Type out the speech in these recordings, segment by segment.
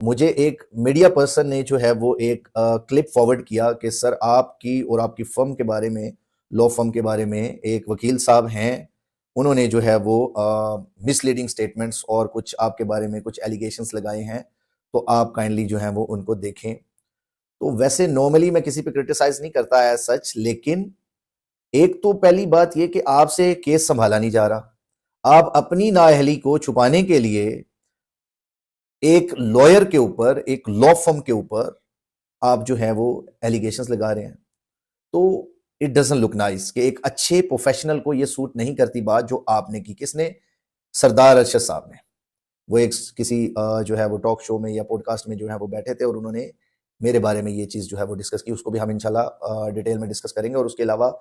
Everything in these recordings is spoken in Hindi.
मुझे एक मीडिया पर्सन ने जो है वो एक क्लिप फॉरवर्ड किया कि सर आपकी और आपकी फर्म के बारे में, लॉ फर्म के बारे में एक वकील साहब हैं, उन्होंने जो है वो मिसलीडिंग स्टेटमेंट्स और कुछ आपके बारे में कुछ एलिगेशंस लगाए हैं, तो आप काइंडली जो है वो उनको देखें। तो वैसे नॉर्मली मैं किसी पे क्रिटिसाइज नहीं करता है सच, लेकिन एक तो पहली बात ये कि आपसे केस संभाला नहीं जा रहा। आप अपनी नाअहली को छुपाने के लिए एक लॉयर के ऊपर, एक लॉ फर्म के ऊपर आप जो है वो एलिगेशंस लगा रहे हैं। तो इट डजंट लुक नाइस कि एक अच्छे प्रोफेशनल को ये सूट नहीं करती बात जो आपने की। किसने? सरदार अरशद साहब ने। वो एक किसी जो है वो टॉक शो में या पॉडकास्ट में जो है वो बैठे थे और उन्होंने मेरे बारे में ये चीज जो है वो डिस्कस की। उसको भी हम इंशाल्लाह डिटेल में डिस्कस करेंगे और उसके अलावा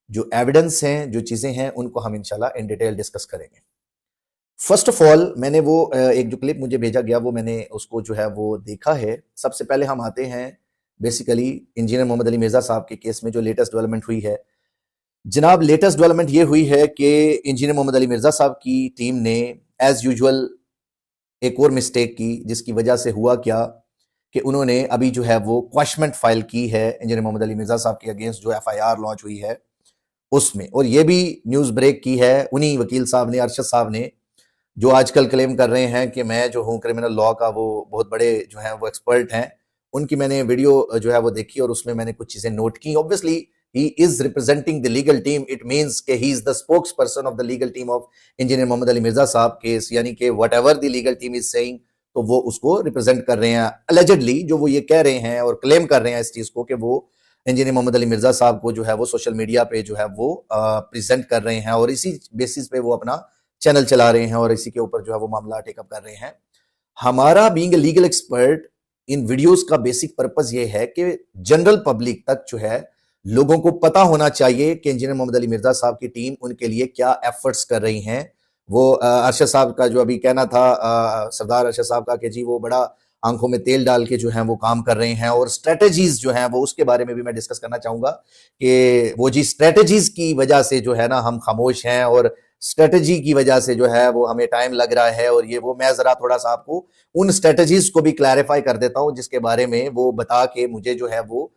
जो एविडेंस हैं, जो चीजें हैं, उनको हम इंशाल्लाह इन डिटेल डिस्कस करेंगे। फर्स्ट ऑफ ऑल मैंने वो एक जो क्लिप मुझे भेजा गया वो मैंने उसको जो है वो देखा है। सबसे पहले हम आते हैं बेसिकली इंजीनियर मोहम्मद अली मिर्जा साहब के केस में जो लेटेस्ट डेवलपमेंट हुई है। जनाब, लेटेस्ट डेवलपमेंट ये हुई है कि इंजीनियर मोहम्मद अली मिर्जा साहब की टीम ने एज यूजुअल एक और मिस्टेक की, जिसकी वजह से हुआ क्या कि उन्होंने अभी जो है वो क्वैशमेंट फाइल की है इंजीनियर मोहम्मद अली मिर्जा साहब के अगेंस्ट जो एफआईआर लॉन्च हुई है उसमें। और ये भी न्यूज ब्रेक की है उन्हीं वकील साहब ने, अरशद साहब ने, जो आजकल क्लेम कर रहे हैं कि मैं जो हूँ क्रिमिनल लॉ का वो बहुत बड़े जो है वो एक्सपर्ट हैं। उनकी मैंने वीडियो जो है वो देखी और उसमें मैंने कुछ चीजें नोट की। Obviously he is representing the legal team, it means कि he is the spokesperson of the legal team of engineer Mohammad Ali Mirza Sahab case, यानी कि whatever the legal team is saying, तो वो उसको रिप्रेजेंट कर रहे हैं। अलेजेडली जो वो ये कह रहे हैं और क्लेम कर रहे हैं इस चीज को कि वो इंजीनियर मोहम्मद अली मिर्जा साहब को जो है वो सोशल मीडिया पे जो है वो प्रेजेंट कर रहे हैं और इसी बेसिस पे वो अपना चैनल चला रहे हैं और इसी के ऊपर जो है वो मामला टेकअप कर रहे हैं। हमारा being a legal expert in videos का बेसिक पर्पस ये है कि जनरल पब्लिक तक जो है लोगों को पता होना चाहिए कि इंजीनियर मोहम्मद अली मिर्जा साहब की टीम उनके लिए क्या एफर्ट्स कर रही हैं। वो अरशद साहब का जो अभी कहना था, सरदार अरशद साहब का, कि जी वो बड़ा आंखों में तेल डाल के जो है वो काम कर रहे हैं और स्ट्रेटेजीज जो है वो उसके बारे में भी मैं डिस्कस करना चाहूंगा कि वो जी स्ट्रेटेजीज की वजह से जो है ना हम खामोश हैं और स्ट्रेटजी की वजह से जो है वो हमें टाइम लग रहा है। और ये वो मैं जरा थोड़ा सा आपको उन स्ट्रेटजीज को भी क्लैरिफाई कर देता हूं जिसके बारे में वो बता के मुझे जो है वो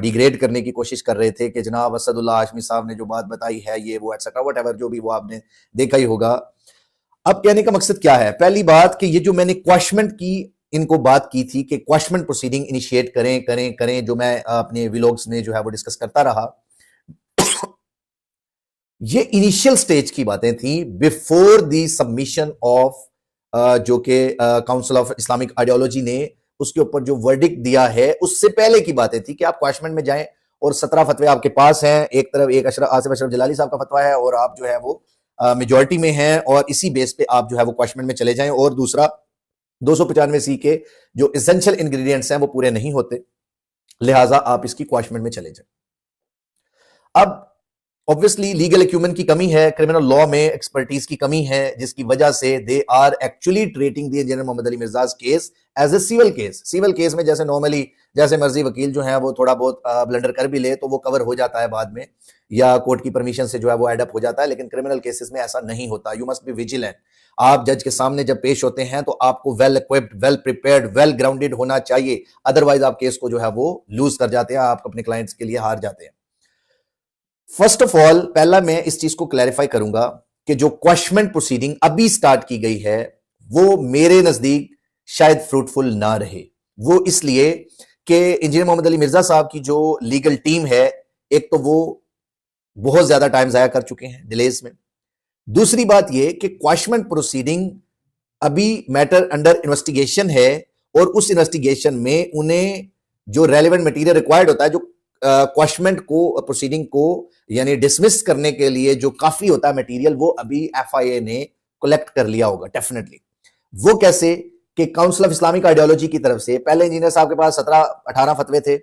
डिग्रेड करने की कोशिश कर रहे थे कि जनाब असदुल्ला हाशमी साहब ने जो बात बताई है ये वो एटसेट्रा व्हाटएवर, जो भी वो आपने देखा ही होगा। अब कहने का मकसद क्या है? पहली बात कि ये जो मैंने क्वैशमेंट की इनको बात की थी कि क्वैशमेंट प्रोसीडिंग इनिशिएट करें करें करें, जो मैं अपने व्लॉग्स में जो है वो डिस्कस करता रहा। ये इनिशियल स्टेज की बातें थी बिफोर द सबमिशन ऑफ जो कि काउंसिल ऑफ इस्लामिक आइडियोलॉजी ने उसके ऊपर जो वर्डिक्ट दिया है उससे पहले की बातें थी कि आप क्वैशमेंट में जाएं और 17 फतवे आपके पास हैं। एक तरफ एक आसिफ अशरफ जलाली साहब का फतवा है और आप जो है वो मेजॉरिटी में हैं और इसी बेस पे आप जो है वो क्वैशमेंट में चले जाएं। और दूसरा 295 के जो एसेंशियल इंग्रेडिएंट्स हैं वो पूरे नहीं होते, लिहाजा आप इसकी क्वैशमेंट में चले जाएं। अब ऑब्वियसली लीगल एक्यूमेंट की कमी है, क्रिमिनल लॉ में एक्सपर्टीज की कमी है, जिसकी वजह से they are actually treating the engineer Mohammad Ali Mirza's case as a civil case. Civil case में जैसे नॉर्मली जैसे मर्जी वकील जो है वो थोड़ा बहुत ब्लंडर कर भी ले तो वो कवर हो जाता है बाद में, या कोर्ट की परमिशन से जो है वो एडअप हो जाता है, लेकिन क्रिमिनल केसेस में ऐसा नहीं होता। You must be vigilant. आप जज के सामने जब पेश होते हैं तो आपको well equipped, well prepared, well grounded होना चाहिए, अदरवाइज आप केस को जो है वो लूज कर जाते हैं, आप अपने क्लाइंट्स के लिए हार जाते हैं। फर्स्ट ऑफ ऑल पहला मैं इस चीज को क्लैरिफाई करूंगा कि जो क्वैशमेंट प्रोसीडिंग अभी स्टार्ट की गई है वो मेरे नजदीक शायद फ्रूटफुल ना रहे। वो इसलिए कि इंजीनियर मोहम्मद अली मिर्जा साहब की जो लीगल टीम है, एक तो वो बहुत ज्यादा टाइम जाया कर चुके हैं डिलेज में। दूसरी बात ये कि क्वैशमेंट प्रोसीडिंग अभी मैटर अंडर इन्वेस्टिगेशन है और उस इन्वेस्टिगेशन में उन्हें जो रेलेवेंट मटेरियल रिक्वायर्ड होता है, जो क्वैशमेंट को प्रोसीडिंग को यानी डिसमिस करने के लिए जो काफी होता है मटेरियल, वो अभी एफआईए ने कलेक्ट कर लिया होगा डेफिनेटली। वो कैसे कि काउंसिल ऑफ इस्लामिक आइडियोलॉजी की तरफ से पहले इंजीनियर साहब के पास 17-18 फतवे थे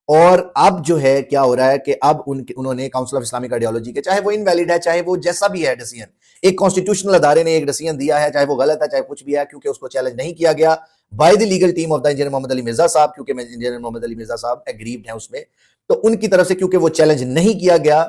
और अब जो है क्या हो रहा है कि अब उन्होंने काउंसिल ऑफ इस्लामिक आइडियोलॉजी के, चाहे वो इनवैलिड है चाहे वो जैसा भी है डिसीजन, एक कॉन्स्टिट्यूशनल अदारे ने एक डिसीजन दिया है, चाहे वो गलत है चाहे कुछ भी है, क्योंकि उसको चैलेंज नहीं किया गया by the legal team of the engineer Mohammad Ali Mirza साहब, क्योंकि इंजीनियर मोहम्मद अली मिर्जा साहब एग्रीव्ड हैं उसमें, तो उनकी तरफ से क्योंकि वो चैलेंज नहीं किया गया,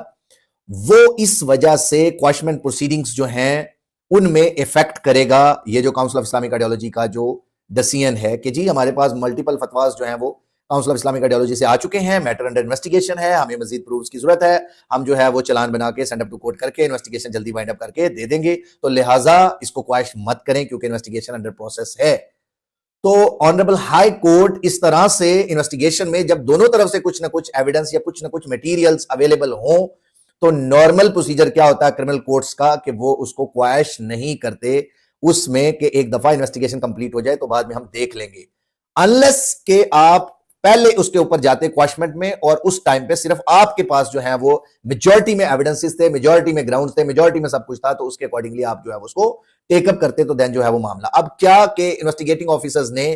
वो इस वजह से क्वैशमेंट प्रोसीडिंग्स जो हैं उनमें इफेक्ट करेगा ये जो काउंसिल ऑफ इस्लामिक आइडियोलॉजी का जो डसियन है कि जी हमारे पास मल्टीपल फतवाज जो हैं वो काउंसिल ऑफ इस्लामिक आइडियोलॉजी से आ चुके हैं, मैटर अंडर इन्वेस्टिगेशन है, हमें मजीद प्रूफ्स की जरूरत है, हम जो है वो चलान बना के सेंड अप टू कोर्ट करके इन्वेस्टिगेशन जल्दी वाइंड अप करके दे देंगे, तो लिहाजा इसको क्वैश मत करें क्योंकि इन्वेस्टिगेशन अंडर प्रोसेस है। तो ऑनरेबल हाई कोर्ट इस तरह से इन्वेस्टिगेशन में जब दोनों तरफ से कुछ ना कुछ एविडेंस या कुछ ना कुछ मटेरियल्स अवेलेबल हो, तो नॉर्मल प्रोसीजर क्या होता है क्रिमिनल कोर्ट्स का कि वो उसको क्वैश नहीं करते उसमें कि एक दफा इन्वेस्टिगेशन कंप्लीट हो जाए तो बाद में हम देख लेंगे, अनलेस के आप पहले उसके ऊपर जाते क्वैशमेंट में और उस टाइम पे सिर्फ आपके पास जो है वो मेजॉरिटी में एविडेंसेस थे, मेजॉरिटी में ग्राउंड्स थे, मेजॉरिटी में सब कुछ था, तो उसके अकॉर्डिंगली आप जो है उसको टेकअप करते, तो देन जो है वो मामला। अब क्या कि इन्वेस्टिगेटिंग ऑफिसर्स ने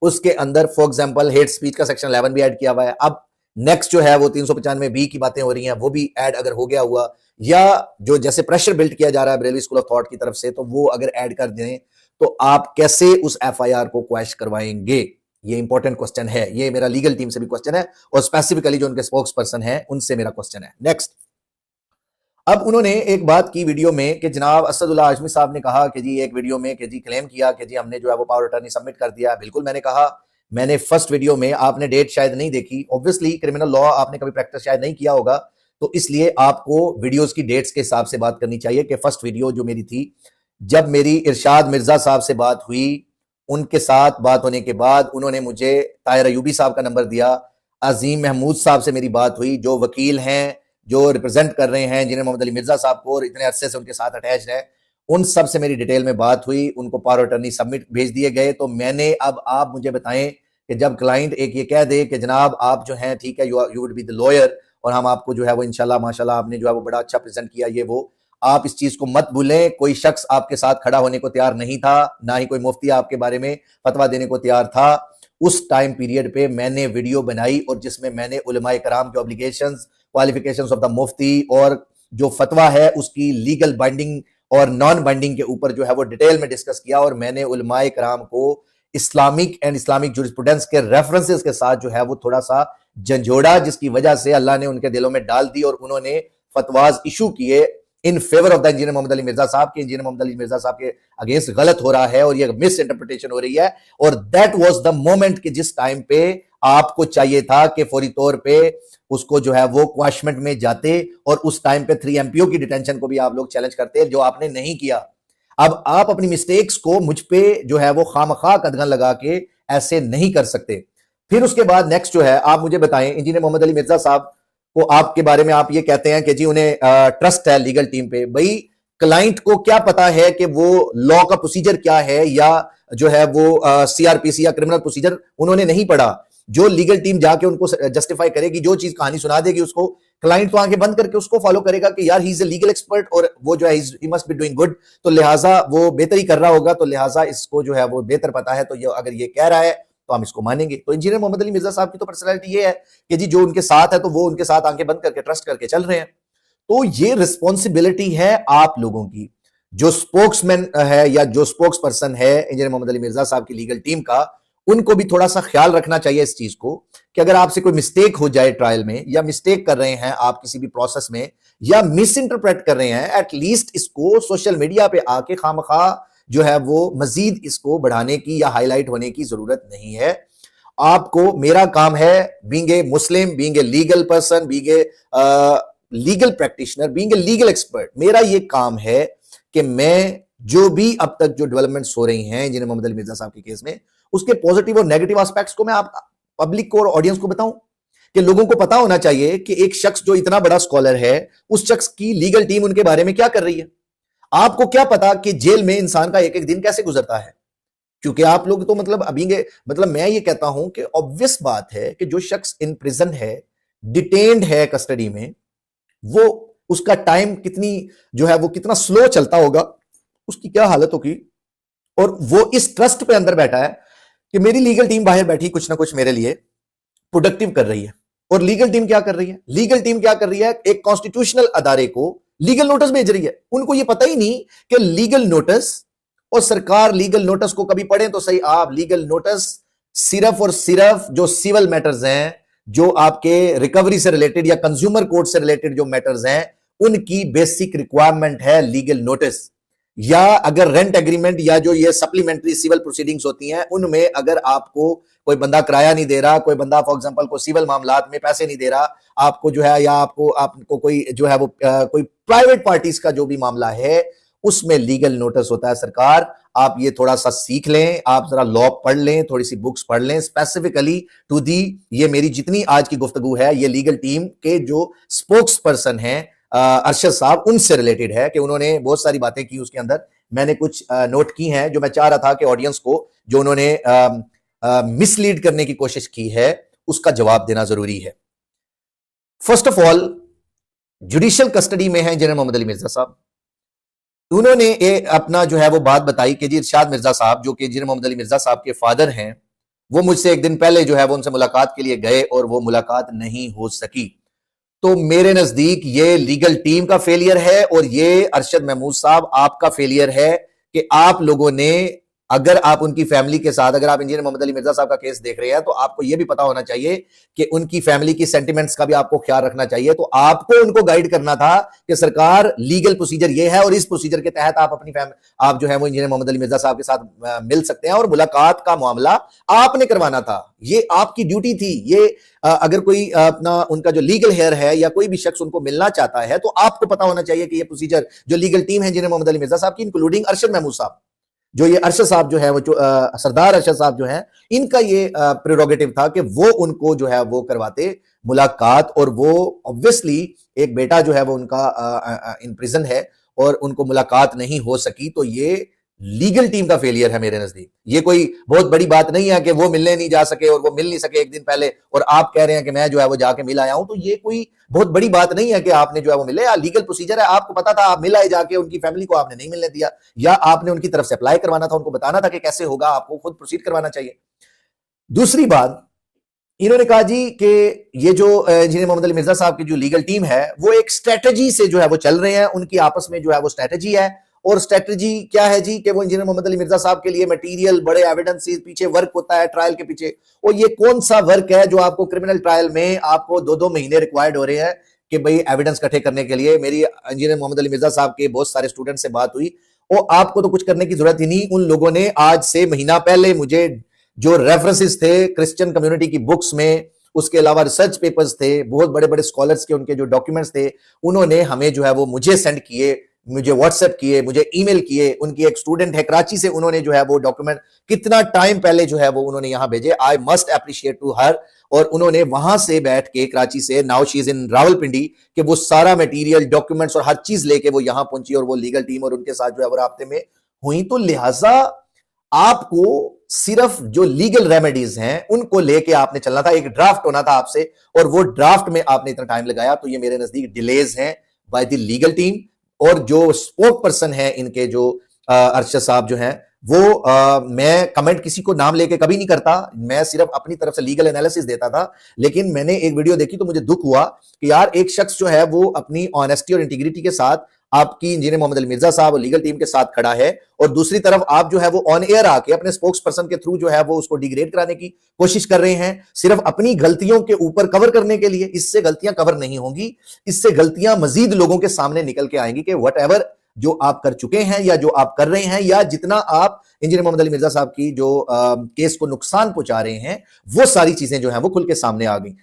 उसके अंदर फॉर एग्जांपल हेट स्पीच का सेक्शन 11 भी ऐड किया हुआ है, अब नेक्स्ट जो है वो 395 की बातें हो रही हैं, वो भी ऐड अगर हो गया हुआ, या जो जैसे प्रेशर बिल्ड किया जा रहा है बरेलवी स्कूल ऑफ थॉट की तरफ से, तो वो अगर ऐड कर दें तो आप कैसे उस एफआईआर को क्वैश करवाएंगे? ये इंपॉर्टेंट क्वेश्चन है, ये मेरा लीगल टीम से भी क्वेश्चन है और स्पेसिफिकली जो उनके स्पोक्स पर्सन है उनसे मेरा क्वेश्चन है। नेक्स्ट, अब उन्होंने एक बात की वीडियो में कि जनाब असदुल्ला आजमी साहब ने कहा कि जी एक वीडियो में कि जी क्लेम किया कि जी हमने जो है वो पावर अटर्नी सबमिट कर दिया। बिल्कुल, मैंने कहा, मैंने फर्स्ट वीडियो में, आपने डेट शायद नहीं देखी, ऑब्वियसली क्रिमिनल लॉ आपने कभी प्रैक्टिस शायद नहीं किया होगा, तो इसलिए आपको वीडियोस की डेट्स के हिसाब से बात करनी चाहिए कि फर्स्ट वीडियो जो मेरी थी, जब मेरी इरशाद मिर्जा साहब से बात हुई, उनके साथ बात होने के बाद उन्होंने मुझे ताहिर अयूबी साहब का नंबर दिया, अजीम महमूद साहब से मेरी बात हुई जो वकील हैं, जो रिप्रेजेंट कर रहे हैं इंजीनियर मोहम्मद अली मिर्जा साहब को और इतने अरसे से उनके साथ अटैच है, उन सब से मेरी डिटेल में बात हुई, उनको पावर अटर्नी सबमिट भेज दिए गए। तो मैंने, अब आप मुझे बताएं कि जब क्लाइंट एक ये कह दे कि जनाब आप जो हैं ठीक है, you would be the lawyer और हम आपको जो है वो इंशाल्लाह माशाल्लाह आपने जो है वो बड़ा अच्छा प्रेजेंट किया, ये वो, आप इस चीज को मत भूलें, कोई शख्स आपके साथ खड़ा होने को तैयार नहीं था, ना ही कोई मुफ्ती आपके बारे में फतवा देने को तैयार था। उस टाइम पीरियड पे मैंने वीडियो बनाई और जिसमें मैंने उलमाए कराम के ऑब्लिगेशंस, क्वालिफिकेशंस ऑफ द मुफ्ती और जो फतवा है उसकी लीगल बाइंडिंग और नॉन बाइंडिंग के ऊपर जो है वो डिटेल में डिस्कस किया और मैंने उलमाए कराम को इस्लामिक एंड इस्लामिक जुरिस्प्रूडेंस के रेफरेंसेस के साथ जो है वो थोड़ा सा झंझोड़ा, जिसकी वजह से अल्लाह ने उनके दिलों में डाल दी और उन्होंने फतवाज इशू किए in favour of the engineer Mohammad Ali Mirza साहब के, इंजीनियर मोहम्मद अली मिर्जा साहब के अगेंस्ट गलत हो रहा है और ये मिस इंटरप्रिटेशन हो रही है। और दैट वाज द मोमेंट कि जिस टाइम पे आपको चाहिए था कि फौरी तौर पे उसको जो है वो क्वैशमेंट में जाते और उस टाइम पे 3 एमपीओ की डिटेंशन को भी आप लोग चैलेंज करते, जो आपने नहीं किया। अब आप अपनी मिस्टेक्स को मुझ पे जो है वो खामखा कदगन लगा के ऐसे नहीं कर सकते। फिर उसके बाद नेक्स्ट जो है, आप मुझे बताएं, इंजीनियर मोहम्मद अली मिर्जा साहब को आपके बारे में आप ये कहते हैं कि जी उन्हें ट्रस्ट है लीगल टीम पे। भाई, क्लाइंट को क्या पता है कि वो लॉ का प्रोसीजर क्या है या जो है वो सीआरपीसी या क्रिमिनल प्रोसीजर उन्होंने नहीं पढ़ा। जो लीगल टीम जाके उनको जस्टिफाई करेगी, जो चीज कहानी सुना देगी उसको, क्लाइंट तो आंखें बंद करके उसको फॉलो करेगा कि यार he is a legal expert और वो जो है he must be doing good, तो लिहाजा वो बेहतरी कर रहा होगा, तो लिहाजा इसको जो है वो बेहतर पता है, तो ये अगर ये कह रहा है तो हम इसको मानेंगे। तो इंजीनियर मोहम्मद अली मिर्जा साहब की तो पर्सनैलिटी ये है कि जी जो उनके साथ है तो वो उनके साथ आंखें बंद करके ट्रस्ट करके चल रहे हैं। तो ये रिस्पॉन्सिबिलिटी है आप लोगों की, जो स्पोक्समैन है या जो स्पोक्स पर्सन है इंजीनियर मोहम्मद अली मिर्जा साहब की लीगल टीम का, उनको भी थोड़ा सा ख्याल रखना चाहिए इस चीज को कि अगर आपसे कोई मिस्टेक हो जाए ट्रायल में, या मिस्टेक कर रहे हैं आप किसी भी प्रोसेस में, या मिस इंटरप्रेट कर रहे हैं, एटलीस्ट इसको सोशल मीडिया पे आके खामखा जो है वो मजीद इसको बढ़ाने की या हाईलाइट होने की जरूरत नहीं है। आपको, मेरा काम है being a Muslim, being a legal person, being a legal practitioner, being a legal expert, मेरा ये काम है कि मैं जो भी अब तक जो डेवलपमेंट्स हो रही हैं इंजीनियर मोहम्मद अली मिर्जा साहब के केस में, उसके पॉजिटिव और नेगेटिव एस्पेक्ट्स को मैं आप पब्लिक को और ऑडियंस को बताऊं कि लोगों को पता होना चाहिए कि एक शख्स जो इतना बड़ा स्कॉलर है, उस शख्स की लीगल टीम उनके बारे में क्या कर रही है। आपको क्या पता कि जेल में इंसान का एक एक दिन कैसे गुजरता है, क्योंकि आप लोग तो मतलब अभी मतलब मैं ये कहता हूं कि ऑब्वियस बात है कि जो शख्स इन प्रिजन है, डिटेन्ड है कस्टडी में, वो उसका टाइम कितनी जो है वो कितना स्लो चलता होगा, उसकी क्या हालत होगी। और वो इस ट्रस्ट पे अंदर बैठा है कि मेरी लीगल टीम बाहर बैठी कुछ ना कुछ मेरे लिए प्रोडक्टिव कर रही है। और लीगल टीम क्या कर रही है? लीगल टीम क्या कर रही है? एक कॉन्स्टिट्यूशनल अदारे को लीगल नोटिस भेज रही है। उनको ये पता ही नहीं कि लीगल नोटिस, और सरकार लीगल नोटिस को कभी पढ़ें तो सही आप, लीगल नोटिस सिर्फ और सिर्फ जो सिविल मैटर्स हैं, जो आपके रिकवरी से रिलेटेड या कंज्यूमर कोर्ट से रिलेटेड जो मैटर्स हैं, उनकी बेसिक रिक्वायरमेंट है लीगल नोटिस। या अगर रेंट एग्रीमेंट या जो ये सप्लीमेंट्री सिविल प्रोसीडिंग्स होती हैं उनमें अगर आपको कोई बंदा किराया नहीं दे रहा, कोई बंदा फॉर एग्जांपल को सिविल मामलात में पैसे नहीं दे रहा आपको जो है, या आपको कोई जो है वो कोई प्राइवेट पार्टीज का जो भी मामला है उसमें लीगल नोटिस होता है। सरकार आप ये थोड़ा सा सीख लें, आप जरा लॉ पढ़ लें, थोड़ी सी बुक्स पढ़ लें स्पेसिफिकली टू दी, ये मेरी जितनी आज की गुफ्तगू है ये लीगल टीम के जो स्पोक्स पर्सन हैं अरशद साहब उनसे रिलेटेड है कि उन्होंने बहुत सारी बातें की, उसके अंदर मैंने कुछ नोट की हैं जो मैं चाह रहा था कि ऑडियंस को जो उन्होंने मिसलीड करने की कोशिश की है उसका जवाब देना जरूरी है। First of all, judicial custody में है इंजीनियर मोहम्मद अली मिर्जा साहब। उन्होंने अपना जो है वो बात बताई कि जी इरशाद मिर्जा साहब जो कि इंजीनियर मोहम्मद अली मिर्जा साहब के फादर हैं, वो मुझसे एक दिन पहले जो है वो उनसे मुलाकात के लिए गए और वो मुलाकात नहीं हो सकी। तो मेरे नजदीक ये लीगल टीम का फेलियर है और ये अरशद महमूद साहब आपका फेलियर है कि आप लोगों ने, अगर आप उनकी फैमिली के साथ, अगर आप इंजीनियर मोहम्मद अली मिर्जा साहब का केस देख रहे हैं तो आपको यह भी पता होना चाहिए कि उनकी फैमिली की सेंटिमेंट्स का भी आपको ख्याल रखना चाहिए। तो आपको उनको गाइड करना था कि सरकार लीगल प्रोसीजर ये है और इस प्रोसीजर के तहत आप अपनी आप जो है वो इंजीनियर मोहम्मद अली मिर्जा साहब के साथ मिल सकते हैं और मुलाकात का मामला आपने करवाना था, ये आपकी ड्यूटी थी। ये अगर कोई अपना उनका जो लीगल हेयर है या कोई भी शख्स उनको मिलना चाहता है तो आपको पता होना चाहिए कि ये प्रोसीजर जो लीगल टीम है इंजीनियर मोहम्मद अली मिर्जा साहब की, इंक्लूडिंग अरशद महमूद साहब, जो ये अरशद साहब जो है वो सरदार अरशद साहब जो है, इनका ये प्रेरोगेटिव था कि वो उनको जो है वो करवाते मुलाकात। और वो ऑब्वियसली एक बेटा जो है वो उनका इन प्रिजन है और उनको मुलाकात नहीं हो सकी, तो ये लीगल टीम का फेलियर है मेरे नजदीक। ये कोई बहुत बड़ी बात नहीं है कि वो मिलने नहीं जा सके और वो मिल नहीं सके एक दिन पहले और आप कह रहे हैं कि मैं जो है वो जाके मिल आया हूं, तो ये कोई बहुत बड़ी बात नहीं है कि आपने जो है वो मिले। या लीगल प्रोसीजर है, आपको पता था, आप मिलाए जाके, उनकी फैमिली को आपने नहीं मिलने दिया, या आपने उनकी तरफ से अप्लाई करवाना था, उनको बताना था कि कैसे होगा, आपको खुद प्रोसीड करवाना चाहिए। दूसरी बात, इन्होंने कहा जी कि ये जो इंजीनियर मोहम्मद अली मिर्जा साहब की जो लीगल टीम है वो एक स्ट्रेटजी से जो है वो चल रहे हैं, उनकी आपस में जो है वो स्ट्रेटजी है। और स्ट्रेटजी क्या है जी कि वो इंजीनियर मोहम्मद अली मिर्जा साहब के लिए मटेरियल, बड़े एविडेंसेस, पीछे वर्क होता है ट्रायल के पीछे। और ये कौन सा वर्क है जो आपको क्रिमिनल ट्रायल में आपको 2-2 महीने रिक्वायर्ड हो रहे हैं कि भाई एविडेंस इकट्ठे करने के लिए। मेरी इंजीनियर मोहम्मद अली मिर्जा साहब के बहुत सारे स्टूडेंट से बात हुई और आपको तो कुछ करने की जरूरत ही नहीं। उन लोगों ने आज से महीना पहले मुझे जो रेफरेंसेस थे क्रिश्चियन कम्युनिटी की बुक्स में, उसके अलावा रिसर्च पेपर्स थे, बहुत बड़े बड़े स्कॉलर्स के उनके जो डॉक्यूमेंट्स थे, उन्होंने हमें जो है वो मुझे सेंड किए, मुझे व्हाट्सएप किए, मुझे ईमेल किए। उनकी एक स्टूडेंट है कराची से, उन्होंने जो है वो डॉक्यूमेंट कितना टाइम पहले जो है वो उन्होंने यहां भेजे। I must appreciate to her. और उन्होंने वहां से बैठ के कराची से, now she is in Rawalpindi, कि वो सारा मटेरियल, डॉक्यूमेंट्स और हर चीज लेके वो यहां पहुंची और वो लीगल टीम और उनके साथ जो है वो राब्ते में हुई। तो लिहाजा आपको सिर्फ जो लीगल रेमेडीज हैं उनको लेके आपने चलना था। एक ड्राफ्ट होना था आपसे और वो ड्राफ्ट में आपने इतना टाइम लगाया। तो ये मेरे नजदीक डिलेज हैं बाय द लीगल टीम। और जो स्पोक पर्सन है इनके, जो अरशद साहब जो हैं वो, मैं कमेंट किसी को नाम लेके कभी नहीं करता, मैं सिर्फ अपनी तरफ से लीगल एनालिसिस देता था। लेकिन मैंने एक वीडियो देखी तो मुझे दुख हुआ कि यार एक शख्स जो है वो अपनी ऑनेस्टी और इंटीग्रिटी के साथ आपकी इंजीनियर मोहम्मद अली मिर्जा साहब और लीगल टीम के साथ खड़ा है, और दूसरी तरफ आप जो है वो ऑन एयर आके अपने स्पोक्स पर्सन के थ्रू जो है वो उसको डिग्रेड कराने की कोशिश कर रहे हैं, सिर्फ अपनी गलतियों के ऊपर कवर करने के लिए। इससे गलतियां कवर नहीं होंगी, इससे गलतियां मजीद लोगों के सामने निकल के आएंगी कि वट एवर जो आप कर चुके हैं या जो आप कर रहे हैं या जितना आप इंजीनियर मोहम्मद अली मिर्जा साहब की जो केस को नुकसान पहुंचा रहे हैं, वो सारी चीजें जो है वो खुल के सामने आ गई।